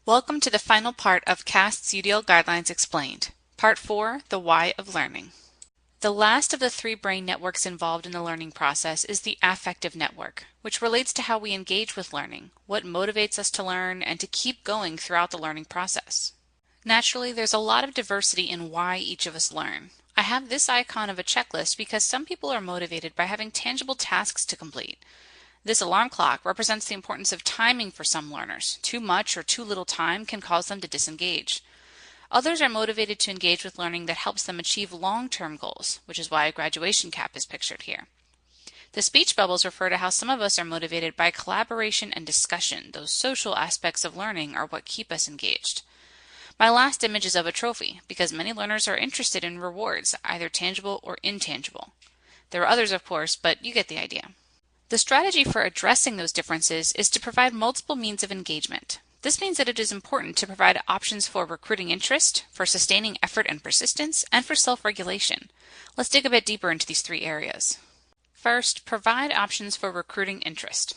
Welcome to the final part of CAST's UDL Guidelines Explained. Part 4, The Why of Learning. The last of the three brain networks involved in the learning process is the affective network, which relates to how we engage with learning, what motivates us to learn, and to keep going throughout the learning process. Naturally, there's a lot of diversity in why each of us learn. I have this icon of a checklist because some people are motivated by having tangible tasks to complete. This alarm clock represents the importance of timing for some learners. Too much or too little time can cause them to disengage. Others are motivated to engage with learning that helps them achieve long-term goals, which is why a graduation cap is pictured here. The speech bubbles refer to how some of us are motivated by collaboration and discussion. Those social aspects of learning are what keep us engaged. My last image is of a trophy, because many learners are interested in rewards, either tangible or intangible. There are others, of course, but you get the idea. The strategy for addressing those differences is to provide multiple means of engagement. This means that it is important to provide options for recruiting interest, for sustaining effort and persistence, and for self-regulation. Let's dig a bit deeper into these three areas. First, provide options for recruiting interest.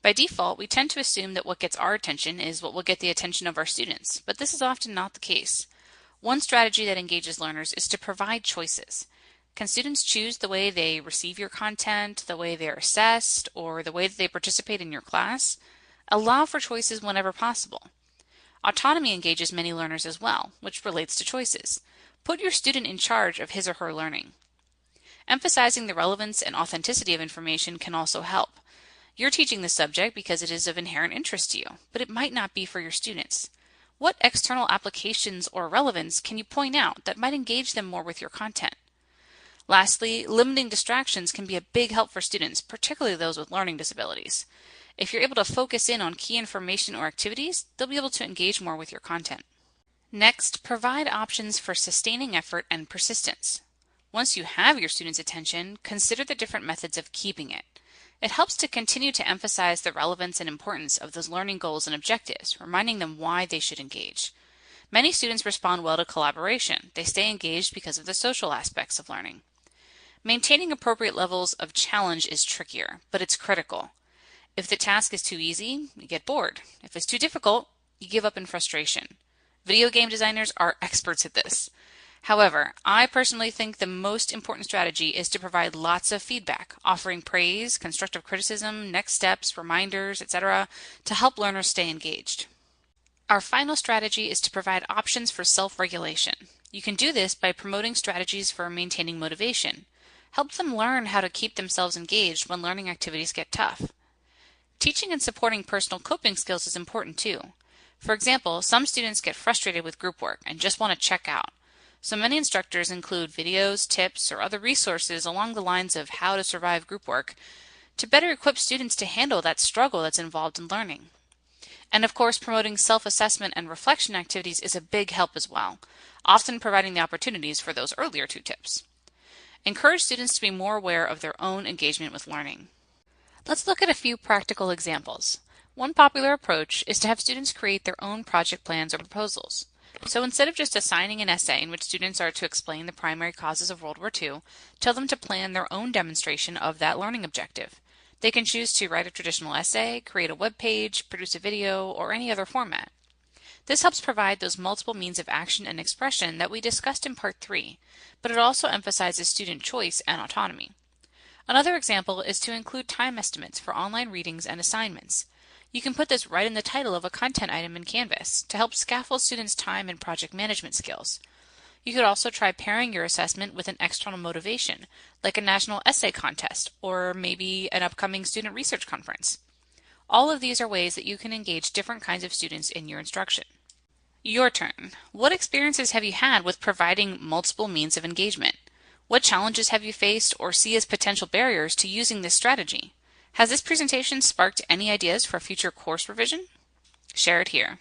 By default, we tend to assume that what gets our attention is what will get the attention of our students, but this is often not the case. One strategy that engages learners is to provide choices. Can students choose the way they receive your content, the way they're assessed, or the way that they participate in your class? Allow for choices whenever possible. Autonomy engages many learners as well, which relates to choices. Put your student in charge of his or her learning. Emphasizing the relevance and authenticity of information can also help. You're teaching this subject because it is of inherent interest to you, but it might not be for your students. What external applications or relevance can you point out that might engage them more with your content? Lastly, limiting distractions can be a big help for students, particularly those with learning disabilities. If you're able to focus in on key information or activities, they'll be able to engage more with your content. Next, provide options for sustaining effort and persistence. Once you have your students' attention, consider the different methods of keeping it. It helps to continue to emphasize the relevance and importance of those learning goals and objectives, reminding them why they should engage. Many students respond well to collaboration. They stay engaged because of the social aspects of learning. Maintaining appropriate levels of challenge is trickier, but it's critical. If the task is too easy, you get bored. If it's too difficult, you give up in frustration. Video game designers are experts at this. However, I personally think the most important strategy is to provide lots of feedback, offering praise, constructive criticism, next steps, reminders, etc., to help learners stay engaged. Our final strategy is to provide options for self-regulation. You can do this by promoting strategies for maintaining motivation. Help them learn how to keep themselves engaged when learning activities get tough. Teaching and supporting personal coping skills is important too. For example, some students get frustrated with group work and just want to check out. So many instructors include videos, tips, or other resources along the lines of how to survive group work to better equip students to handle that struggle that's involved in learning. And of course, promoting self-assessment and reflection activities is a big help as well, often providing the opportunities for those earlier two tips. Encourage students to be more aware of their own engagement with learning. Let's look at a few practical examples. One popular approach is to have students create their own project plans or proposals. So instead of just assigning an essay in which students are to explain the primary causes of World War II, tell them to plan their own demonstration of that learning objective. They can choose to write a traditional essay, create a web page, produce a video, or any other format. This helps provide those multiple means of action and expression that we discussed in Part 3, but it also emphasizes student choice and autonomy. Another example is to include time estimates for online readings and assignments. You can put this right in the title of a content item in Canvas to help scaffold students' time and project management skills. You could also try pairing your assessment with an external motivation, like a national essay contest or maybe an upcoming student research conference. All of these are ways that you can engage different kinds of students in your instruction. Your turn. What experiences have you had with providing multiple means of engagement? What challenges have you faced or see as potential barriers to using this strategy? Has this presentation sparked any ideas for future course revision? Share it here.